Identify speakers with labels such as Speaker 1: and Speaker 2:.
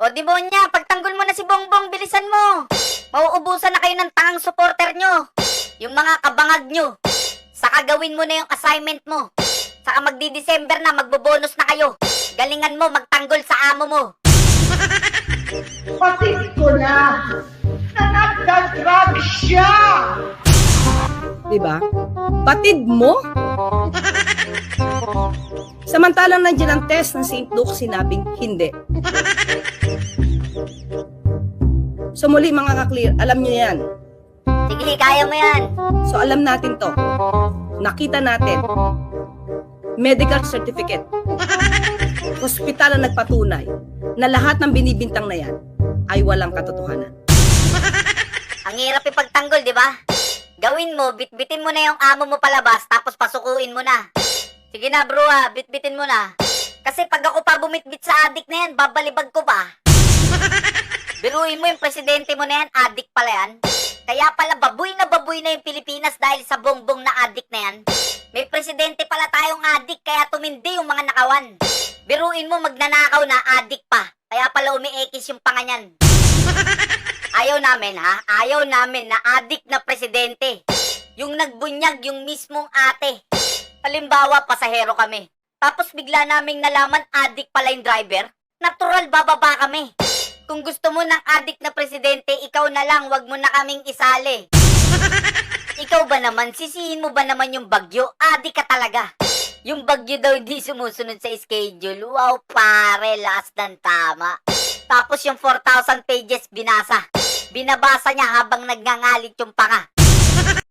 Speaker 1: O demonya, pagtanggol mo na si Bongbong, bilisan mo. Mauubusan na kayo ng tangang supporter nyo. Yung mga kabangag nyo. Saka gawin mo na yung assignment mo. Saka magdi-December na, magbobonus na kayo. Galingan mo, magtanggol sa amo mo.
Speaker 2: Patid ko na nagdadrag siya!
Speaker 3: Diba? Batid mo? Samantalang nandiyan ang test ng St. Luke, sinabing hindi. So muli mga ka-clear, alam nyo yan.
Speaker 1: Sige, kaya mo yan.
Speaker 3: So alam natin to. Nakita natin. Medical certificate. Hospital ang nagpatunay na lahat ng binibintang na yan ay walang katotohanan.
Speaker 1: Ang hirap ipagtanggol, di ba? Gawin mo, bitbitin mo na yung amo mo palabas, tapos pasukuin mo na. Sige na bro bitbitin mo na. Kasi pag ako pa bumitbit sa adik na yan, babalibag ko pa. Biruin mo yung presidente mo na yan, adik pala yan. Kaya pala baboy na yung Pilipinas dahil sa bongbong na adik na yan. May presidente pala tayong adik, kaya tumindi yung mga nakawan. Biruin mo, magnanakaw na, adik pa. Kaya pala umiikis yung panganyan. Ayaw namin ha, ayaw namin na adik na presidente. Yung nagbunyag yung mismong ate. Halimbawa, pasahero kami. Tapos bigla naming nalaman adik pala yung driver. Natural, bababa kami. Kung gusto mo ng adik na presidente, ikaw na lang, wag mo na kaming isali. Ikaw ba naman, sisihin mo ba naman yung bagyo? Adik ka talaga. Yung bagyo daw hindi sumusunod sa schedule. Wow pare, last ng tama. Tapos yung 4,000 pages binasa. Binabasa niya habang nagngangalit yung panga.